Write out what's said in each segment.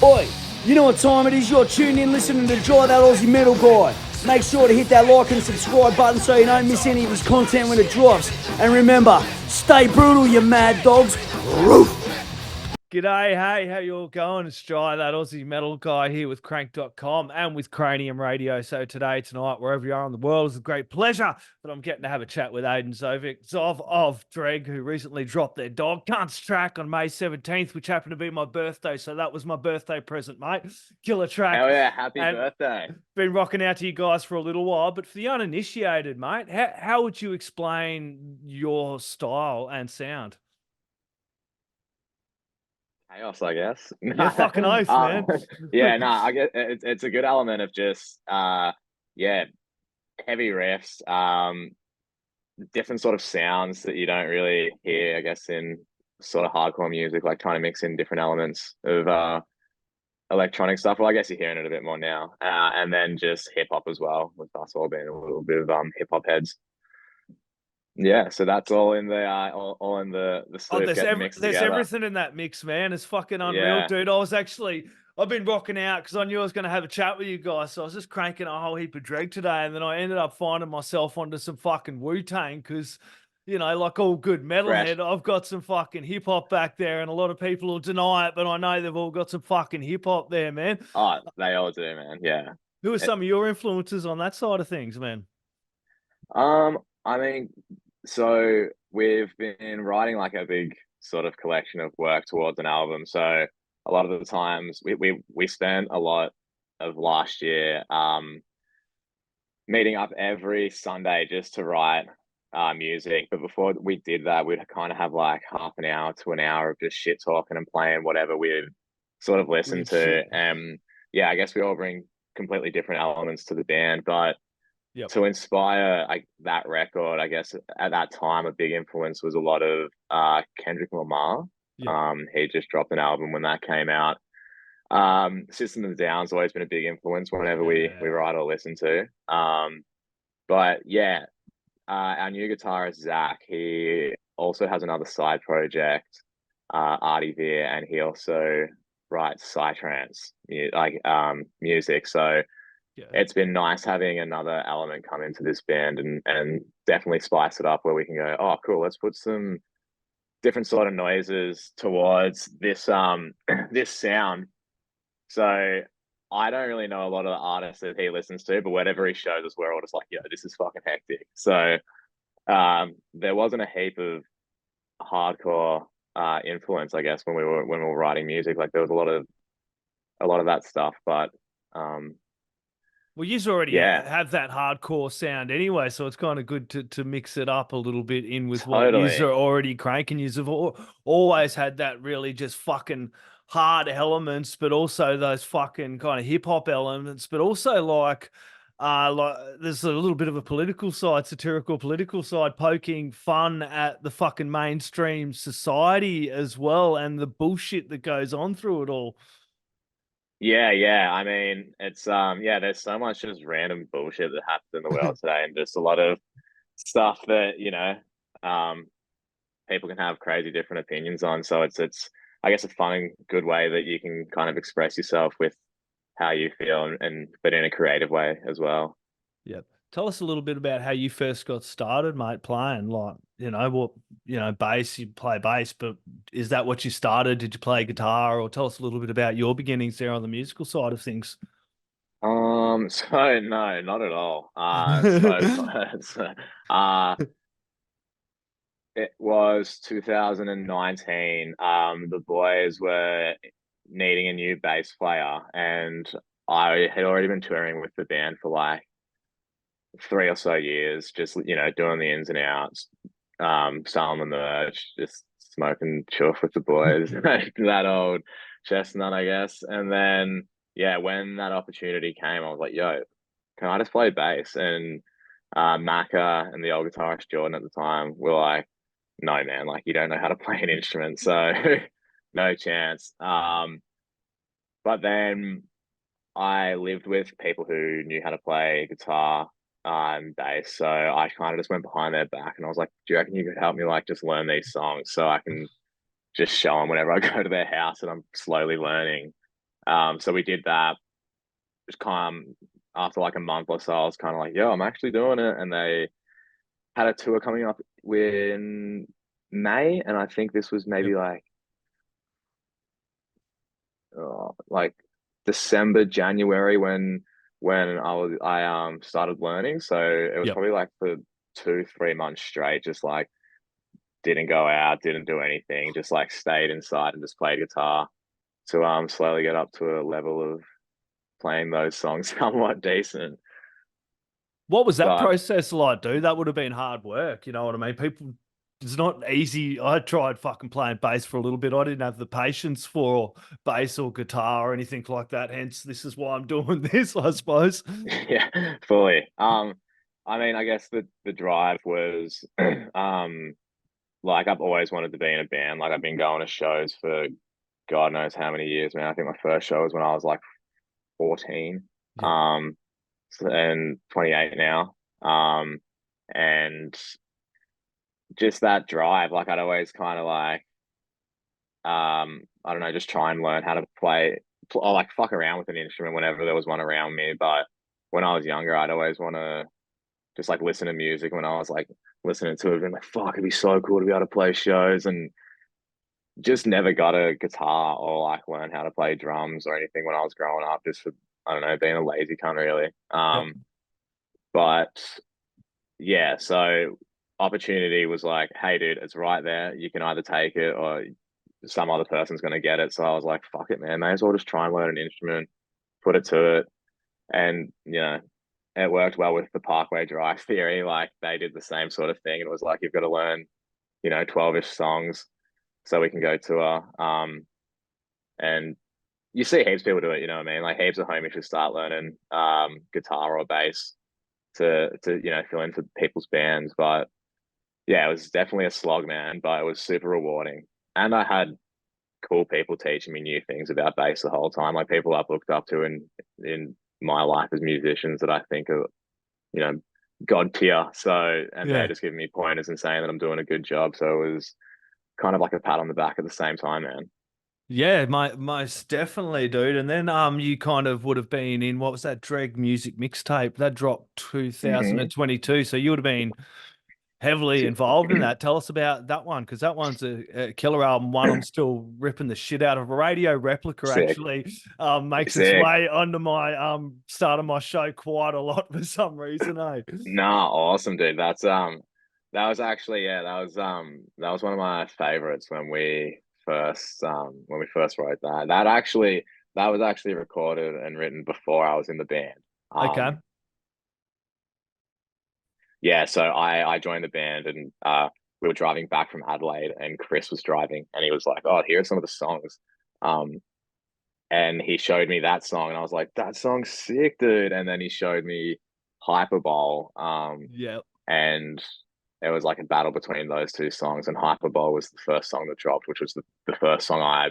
Oi, you know what time it is? You're tuned in listening to Drive That Aussie Metal Guy. Make sure to hit that like and subscribe button so you don't miss any of his content when it drops. And remember, stay brutal, you mad dogs. Roof! G'day, hey, how you all going? It's Jai, that Aussie metal guy here with Crank.com and with Cranium Radio. So today, tonight, wherever you are in the world, it's a great pleasure that I'm getting to have a chat with DREGG ZOV of DREGG, who recently dropped their Dog Cunts track on May 17th, which happened to be my birthday. So that was my birthday present, mate. Killer track. Hell yeah, happy birthday. Been rocking out to you guys for a little while, but for the uninitiated, mate, how would you explain your style and sound? Chaos, I guess. Yeah, fucking oath, man. Yeah, no, I guess it's a good element of just heavy riffs, different sort of sounds that you don't really hear, I guess, in sort of hardcore music, like trying to mix in different elements of electronic stuff. Well, I guess you're hearing it a bit more now. And then just hip hop as well, with us all being a little bit of hip hop heads. Yeah, so that's all in the all in the sort of getting mixed there's together. everything in that mix, man. It's fucking unreal, dude. I've been rocking out because I knew I was going to have a chat with you guys, so I was just cranking a whole heap of DREGG today, and then I ended up finding myself onto some fucking Wu-Tang because, you know, like all good metalhead, I've got some fucking hip hop back there, and a lot of people will deny it, but I know they've all got some fucking hip hop there, man. Oh, they all do, man. Yeah. Who are some of your influences on that side of things, man? I mean, so we've been writing like a big sort of collection of work towards an album. So a lot of the times we spent a lot of last year meeting up every Sunday just to write music. But before we did that, we'd kind of have like half an hour to an hour of just shit talking and playing whatever we'd sort of listened to. And yeah, I guess we all bring completely different elements to the band, but to inspire that record, I guess at that time a big influence was a lot of Kendrick Lamar. He just dropped an album when that came out. System of a Down's always been a big influence whenever we write or listen to. But yeah, our new guitarist Zach, he also has another side project, Artie Veer, and he also writes psytrance music. So it's been nice having another element come into this band and definitely spice it up where we can go, oh, cool, let's put some different sort of noises towards this this sound. So I don't really know a lot of the artists that he listens to, but whatever he shows us, we're all just like, yo, this is fucking hectic. So there wasn't a heap of hardcore influence, I guess, when we were writing music. Like there was a lot of that stuff, but well, you already have that hardcore sound anyway, so it's kind of good to mix it up a little bit in with what you are already cranking. You've always had that really just fucking hard elements, but also those fucking kind of hip hop elements, but also like there's a little bit of a political side, satirical political side, poking fun at the fucking mainstream society as well, and the bullshit that goes on through it all. Yeah. I mean, it's there's so much just random bullshit that happens in the world today, and just a lot of stuff that, you know, people can have crazy different opinions on. So it's I guess a fun and good way that you can kind of express yourself with how you feel, and but in a creative way as well. Yep. Tell us a little bit about how you first got started, mate, playing. Like, bass, you play bass, but is that what you started? Did you play guitar? Or tell us a little bit about your beginnings there on the musical side of things. So no, not at all. It was 2019. The boys were needing a new bass player, and I had already been touring with the band for like 3 or so years, just, you know, doing the ins and outs, selling the merch, just smoking chuff with the boys, that old chestnut, I guess. And then, yeah, when that opportunity came, I was like, yo, can I just play bass? And Macca and the old guitarist Jordan at the time were like, no, man, like, you don't know how to play an instrument, so no chance. But then I lived with people who knew how to play guitar and bass, so I kind of just went behind their back and I was like, do you reckon you could help me like just learn these songs so I can just show them whenever I go to their house and I'm slowly learning? So we did that. Just after like a month or so, I was kind of like, yo, I'm actually doing it. And they had a tour coming up in May, and I think this was maybe like December, January when I started learning. So it was probably like for 2-3 months straight, just like didn't go out, didn't do anything, just like stayed inside and just played guitar to slowly get up to a level of playing those songs somewhat decent. What was that But process like, dude? That would have been hard work. You know what I mean? People, it's not easy. I tried fucking playing bass for a little bit. I didn't have the patience for bass or guitar or anything like that. Hence, this is why I'm doing this, I suppose. yeah, fully. I mean, I guess the drive was like I've always wanted to be in a band. Like I've been going to shows for God knows how many years, man. I think my first show was when I was like 14. And 28 now. And just that drive, like I'd always kind of like I don't know, just try and learn how to play or like fuck around with an instrument whenever there was one around me. But when I was younger, I'd always want to just like listen to music when I was like listening to it and like, fuck, it'd be so cool to be able to play shows, and just never got a guitar or like learn how to play drums or anything when I was growing up, just for, I don't know, being a lazy cunt really. But yeah, so opportunity was like, hey dude, it's right there. You can either take it or some other person's gonna get it. So I was like, fuck it, man, may as well just try and learn an instrument, put it to it. And it worked well with the Parkway Drive theory. Like they did the same sort of thing. And it was like, you've got to learn, 12-ish songs so we can go tour. And you see heaps of people do it, you know what I mean? Like heaps of homies should start learning guitar or bass to fill in for people's bands. But yeah, it was definitely a slog, man, but it was super rewarding. And I had cool people teaching me new things about bass the whole time, like people I've looked up to in my life as musicians that I think are, god tier. So, and they're just giving me pointers and saying that I'm doing a good job. So it was kind of like a pat on the back at the same time, man. Yeah, most definitely, dude. And then you kind of would have been in, what was that, DREGG music mixtape that dropped 2022. So you would have been heavily involved in that. Tell us about that one, because that one's a killer album. One I'm still ripping the shit out of. A Radio Replica actually makes its way onto my start of my show quite a lot for some reason. Nah, awesome, dude. That was actually, that was one of my favorites when we first wrote that. That was actually recorded and written before I was in the band. Okay. Yeah, so I joined the band, and we were driving back from Adelaide, and Chris was driving, and he was like, "Oh, here are some of the songs," and he showed me that song, and I was like, "That song's sick, dude!" And then he showed me Hyperbole, and it was like a battle between those two songs, and Hyperbole was the first song that dropped, which was the first song I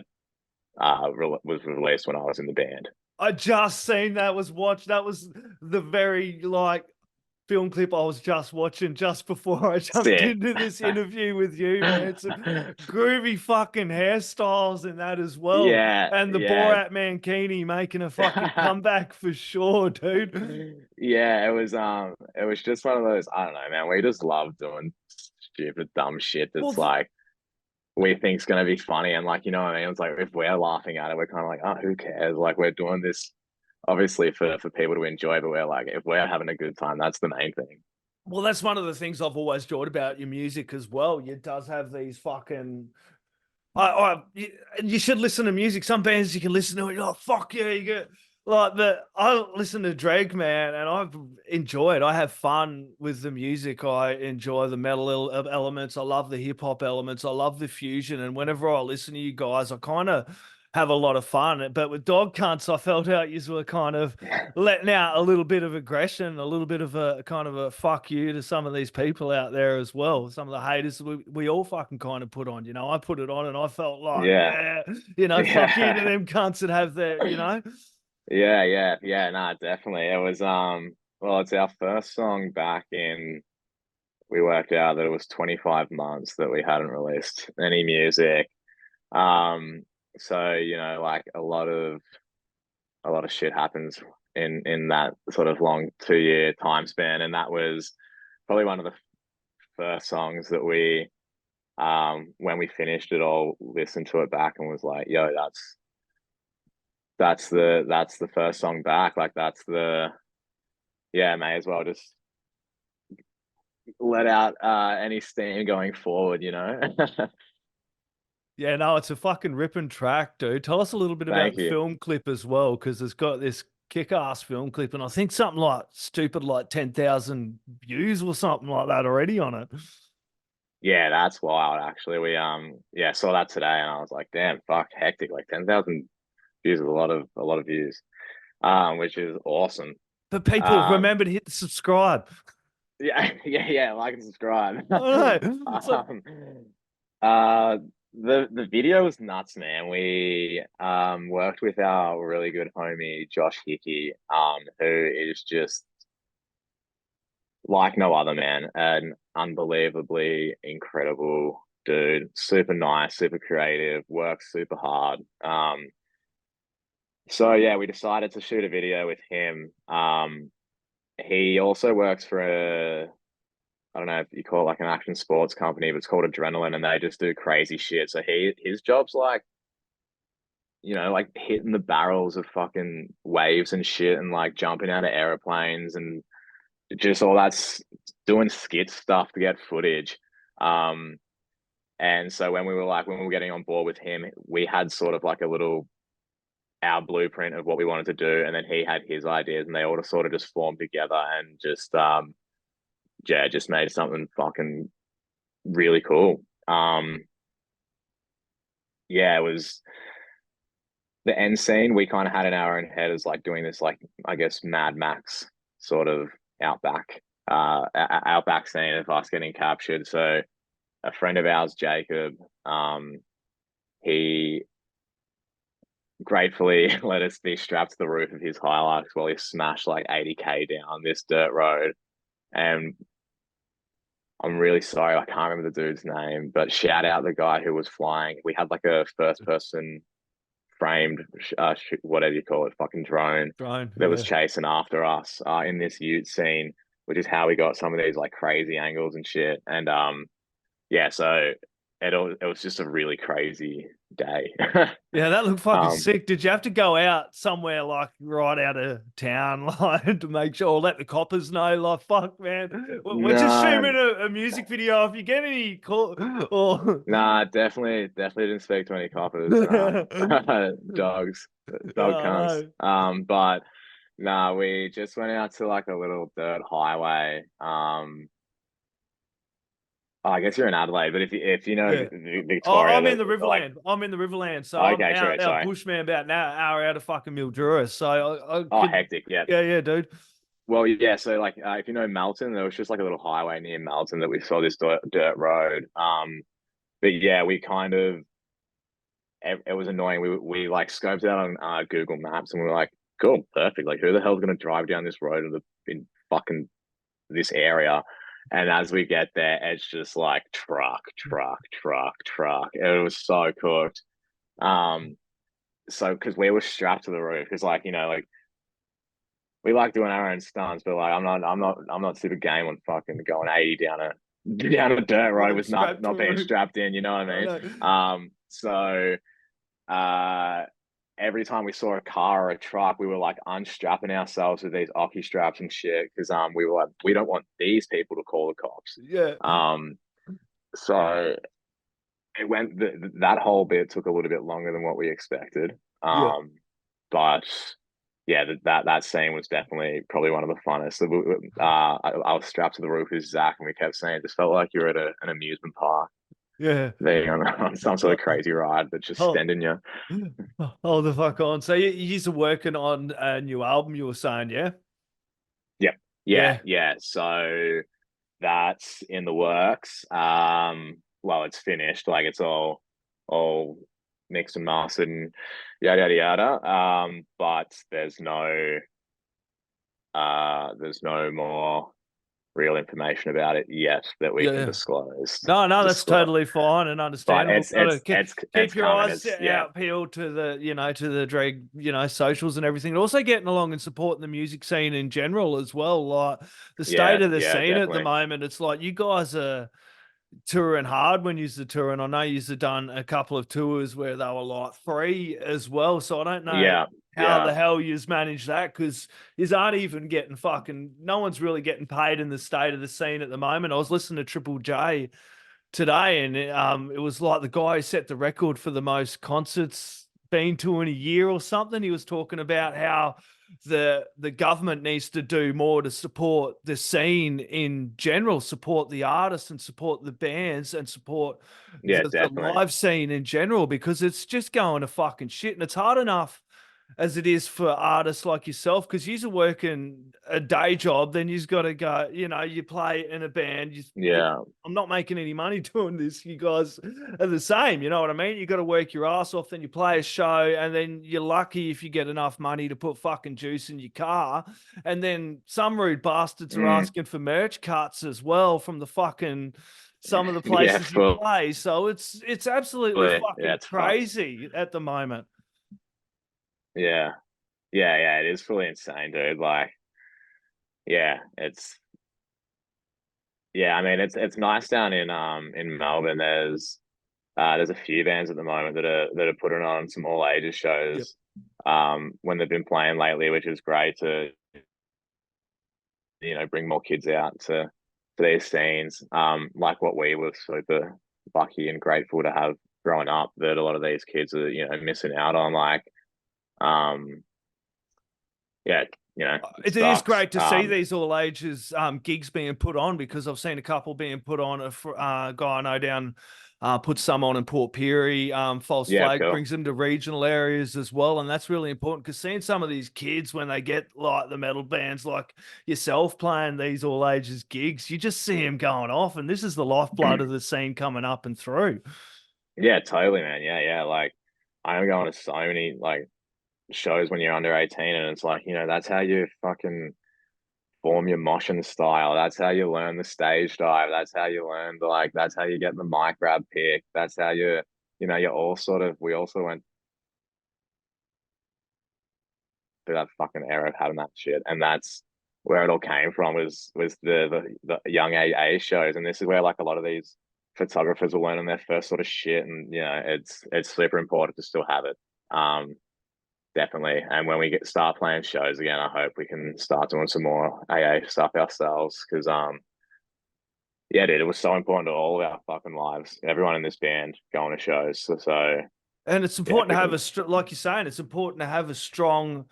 was released when I was in the band. I just seen that was the very film clip I was just watching just before I jumped into this interview with you, man. Some groovy fucking hairstyles in that as well. Yeah. And the Borat Mankini making a fucking comeback for sure, dude. Yeah, it was just one of those, I don't know, man. We just love doing stupid, dumb shit that's like we think's gonna be funny, and like, you know what I mean? It's like if we're laughing at it, we're kind of like, oh, who cares? Like we're doing this obviously for people to enjoy, but we're like, if we're having a good time, that's the main thing. Well, that's one of the things I've always enjoyed about your music as well. It does have these fucking. You should listen to music. Some bands you can listen to, and you're like, fuck yeah, you get I listen to DREGG, man, and I've enjoyed. I have fun with the music. I enjoy the metal elements. I love the hip hop elements. I love the fusion. And whenever I listen to you guys, I kind of have a lot of fun. But with Dog Cunts, I felt out you were kind of letting out a little bit of aggression, a little bit of a kind of a fuck you to some of these people out there as well. Some of the haters we all fucking kind of put on, I put it on and I felt like, fuck you to them cunts that have their, Yeah, nah, definitely. It was well, it's our first song back in, we worked out that it was 25 months that we hadn't released any music. So, like a lot of a lot of shit happens in that sort of long 2 year time span, and that was probably one of the first songs that we when we finished it all listened to it back and was like, yo, that's the first song back, like that's the, yeah, may as well just let out any steam going forward, you know. Yeah, no, it's a fucking ripping track, dude. Tell us a little bit about the film clip as well, because it's got this kick-ass film clip, and I think something like stupid like 10,000 views or something like that already on it. Yeah, that's wild. Actually, we saw that today, and I was like, damn, fuck, hectic. Like 10,000 views is a lot of views, which is awesome. But people, remember to hit the subscribe. Yeah, like and subscribe. I know. The video was nuts, man. We worked with our really good homie Josh Hickey, who is just like no other, man. An unbelievably incredible dude. Super nice, super creative, works super hard. So yeah, we decided to shoot a video with him. He also works for I don't know if you call it like an action sports company, but it's called Adrenaline, and they just do crazy shit. So his job's like, you know, like hitting the barrels of fucking waves and shit, and like jumping out of airplanes and just all that's doing skit stuff to get footage. And so when we were getting on board with him, we had sort of like our blueprint of what we wanted to do, and then he had his ideas, and they all sort of just formed together and just just made something fucking really cool. It was the end scene. We kind of had in our own head as like doing this, like, I guess, Mad Max sort of outback scene of us getting captured. So a friend of ours, Jacob, he gratefully let us be strapped to the roof of his Hilux while he smashed like 80k down this dirt road. And I'm really sorry, I can't remember the dude's name, but shout out the guy who was flying. We had like a first person framed, whatever you call it, fucking drone that was chasing after us in this ute scene, which is how we got some of these like crazy angles and shit. And so it was just a really crazy day. Yeah, that looked fucking sick. Did you have to go out somewhere like right out of town, like to make sure, or let the coppers know? Like, fuck, man, we're just shooting a music video. If you get any call, or nah, definitely didn't speak to any coppers. Dogs, dog cunts. But nah, we just went out to like a little dirt highway. I guess you're in Adelaide, but if you know Victoria, I'm in the Riverland. I'm in the Riverland, so okay, I'm out bushman about an hour out of fucking Mildura. So hectic, yeah, dude. Well, yeah, so like if you know Melton, there was just like a little highway near Melton that we saw this dirt road. But yeah, we kind of it was annoying. We like scoped out on Google Maps, and we were like, cool, perfect. Like, who the hell's gonna drive down this road in fucking this area? And as we get there, it's just like truck. It was so cooked. So because we were strapped to the roof, because like, you know, like we like doing our own stunts, but like I'm not super game on fucking going 80 down a dirt road with not being strapped in, you know what I mean? So every time we saw a car or a truck, we were like unstrapping ourselves with these ocky straps and shit, because we were like, we don't want these people to call the cops. Yeah. So it went that whole bit took a little bit longer than what we expected. But yeah, that scene was definitely probably one of the funnest. I was strapped to the roof with Zach, and we kept saying it just felt like you were at an amusement park. Yeah, being on some sort of crazy ride that's just sending you. Oh, the fuck on. So you're working on a new album, you were saying, yeah? Yeah. So that's in the works. Well, it's finished. Like, it's all mixed and mastered and yada yada. But there's no more real information about it yet that we can disclose. No, that's totally fine and understandable. But keep your coming. eyes out peeled to the, to the DREGG, socials and everything. And also getting along and supporting the music scene in general as well. Like the state of the scene definitely. at the moment, it's like you guys are touring hard when you're touring. I know you've done a couple of tours where they were like free as well. So I don't know how the hell you've managed that, because you aren't even getting no one's really getting paid in the state of the scene at the moment. I was listening to Triple J today, and it was like the guy who set the record for the most concerts been to in a year or something. He was talking about how the government needs to do more to support the scene in general, support the artists and support the bands and support the live scene in general, because it's just going to fucking shit. And it's hard enough as it is for artists like yourself, because you're working a day job, then you've got to go, you play in a band. I'm not making any money doing this. You guys are the same, you know what I mean? You got to work your ass off, then you play a show, and then you're lucky if you get enough money to put fucking juice in your car. And then some rude bastards are asking for merch cuts as well from the fucking some of the places you play. So it's absolutely fucking crazy at the moment. Yeah, it is fully insane, dude. Like, it's I mean, it's nice down in Melbourne. There's a few bands at the moment that are putting on some all ages shows when they've been playing lately, which is great to bring more kids out to these scenes. Like what we were super lucky and grateful to have growing up, that a lot of these kids are missing out on. Like, it is great to see these all ages gigs being put on, because I've seen a couple being put on. A guy I know down put some on in Port Pirie. False Flag brings them to regional areas as well, and that's really important, because seeing some of these kids when they get like the metal bands like yourself playing these all ages gigs, you just see them going off, and this is the lifeblood of the scene coming up and through. Yeah, totally, man. Yeah. Like, I'm going to so many shows when you're under 18, and it's like, that's how you fucking form your moshing style. That's how you learn the stage dive. That's how you learn that's how you get the mic grab pick. That's how you're all we also went through that fucking era of having that shit, and that's where it all came from, was the young AA shows. And this is where like a lot of these photographers are learning their first sort of shit, and it's super important to still have it. Definitely. And when we start playing shows again, I hope we can start doing some more AA stuff ourselves, because dude, it was so important to all of our fucking lives. Everyone in this band going to shows. So and it's important to have like you're saying, it's important to have a strong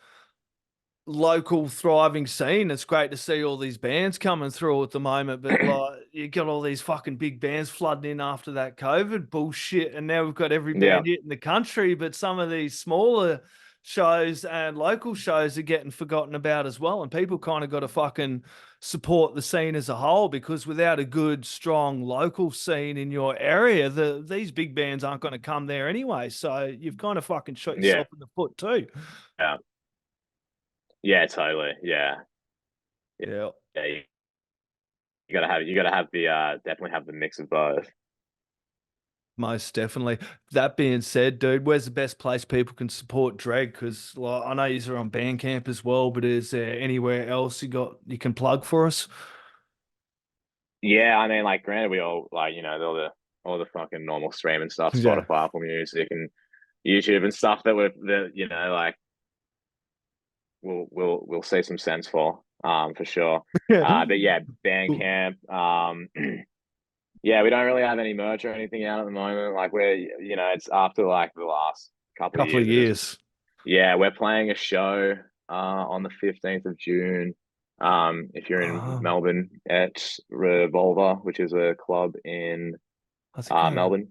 local thriving scene. It's great to see all these bands coming through at the moment, but like you got all these fucking big bands flooding in after that COVID bullshit, and now we've got every band hit in the country. But some of these smaller shows and local shows are getting forgotten about as well, and people kind of got to fucking support the scene as a whole, because without a good strong local scene in your area, these big bands aren't going to come there anyway. So you've kind of fucking shot yourself in the foot too. Yeah, totally. Yeah. You gotta have the definitely have the mix of both. Most definitely. That being said, dude, where's the best place people can support DREGG? Because like, I know you're on Bandcamp as well, but is there anywhere else you can plug for us? Yeah, I mean, like, granted, we all all the fucking normal streaming stuff, Spotify, Apple Music, and YouTube and stuff that we'll see some sense for sure. But yeah, Bandcamp. We don't really have any merch or anything out at the moment. Like, it's after like the last couple of years. We're playing a show on the 15th of June. If you're in Melbourne, at Revolver, which is a club in Melbourne,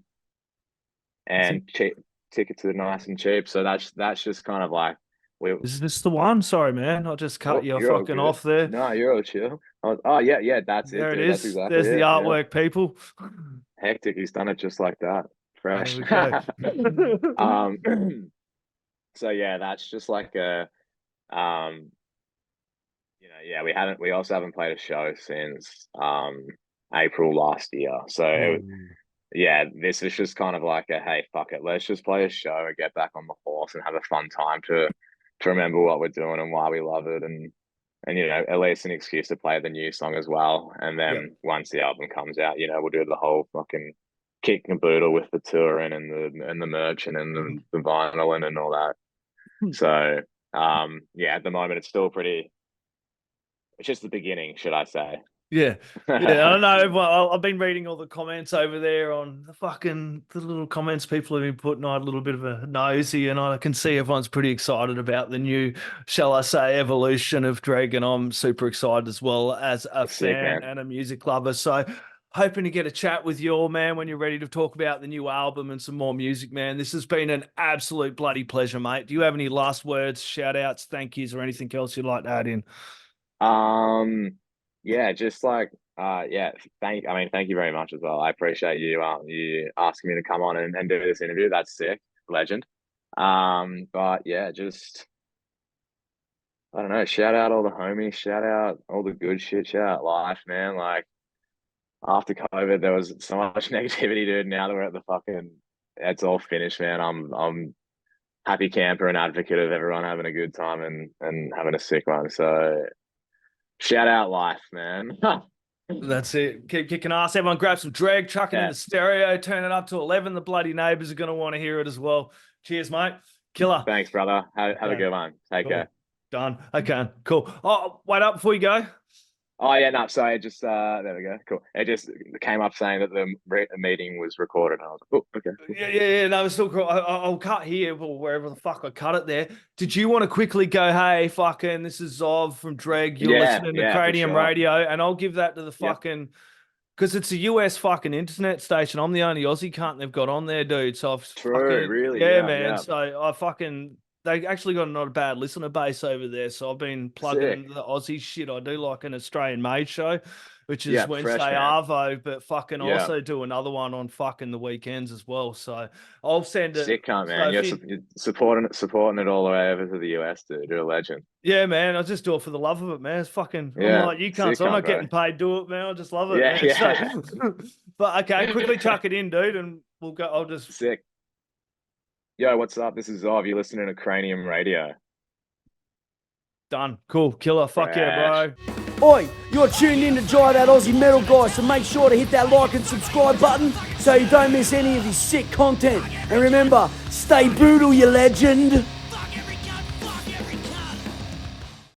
and tickets are nice and cheap. So that's just kind of like. Is this the one? Sorry, man. I just cut you fucking off there. No, you're all chill. That's it. There it is. That's exactly There's the artwork, people. Hectic. He's done it just like that. Fresh. There we go. So yeah, that's just like a we also haven't played a show since April last year. So this was just kind of like a, hey, fuck it, let's just play a show and get back on the horse and have a fun time to remember what we're doing and why we love it, and at least an excuse to play the new song as well. And then once the album comes out, we'll do the whole fucking kick and boodle with the touring and the merch and the vinyl and all that. So at the moment it's still pretty. It's just the beginning, should I say? Yeah. I don't know. I've been reading all the comments over there on the little comments people have been putting. I had a little bit of a nosy, and I can see everyone's pretty excited about the new, shall I say, evolution of DREGG, and I'm super excited as well as a fan and a music lover. So hoping to get a chat with you all, man, when you're ready to talk about the new album and some more music, man. This has been an absolute bloody pleasure, mate. Do you have any last words, shout outs, thank yous, or anything else you'd like to add in? Just like thank you very much as well. I appreciate you asking me to come on and do this interview. That's sick. Legend. But yeah, just I don't know, shout out all the homies, shout out all the good shit, shout out life, man. Like after COVID there was so much negativity, dude. Now that we're at the fucking it's all finished, man. I'm happy camper and advocate of everyone having a good time and having a sick one. So shout out life, man. That's it. Keep kicking ass. Everyone grab some DREGG, chuck it in the stereo, turn it up to 11. The bloody neighbours are going to want to hear it as well. Cheers, mate. Killer. Thanks, brother. Have a good one. Take care. Done. Okay, cool. Oh, wait up before you go. Oh, yeah, no, sorry. Just, there we go. Cool. It just came up saying that the meeting was recorded. And I was like, oh, okay. Cool. Yeah, no, it's still cool. I'll cut here or wherever the fuck I cut it there. Did you want to quickly go, hey, fucking, this is Zov from DREGG. You're listening to Cranium Radio. And I'll give that to the fucking, because it's a US fucking internet station. I'm the only Aussie cunt they've got on there, dude. So I've really? Yeah, man. Yeah. So I fucking... They actually got not a bad listener base over there, so I've been plugging the Aussie shit. I do like an Australian-made show, which is Wednesday Arvo, but fucking also do another one on fucking the weekends as well. So I'll send it. Sick, man. You're supporting it all the way over to the US, dude. You're a legend. Yeah, man. I just do it for the love of it, man. It's fucking. I'm like you can't. So I'm not getting paid to do it, man. I just love it. Yeah. So, but okay, quickly chuck it in, dude, and we'll go. I'll just sick. Yo, what's up? This is Zov. You're listening to Cranium Radio. Done. Cool. Killer. Fuck yeah, bro. Oi, you're tuned in to Jai That Aussie Metal Guy, so make sure to hit that like and subscribe button so you don't miss any of his sick content. And remember, stay brutal, you legend.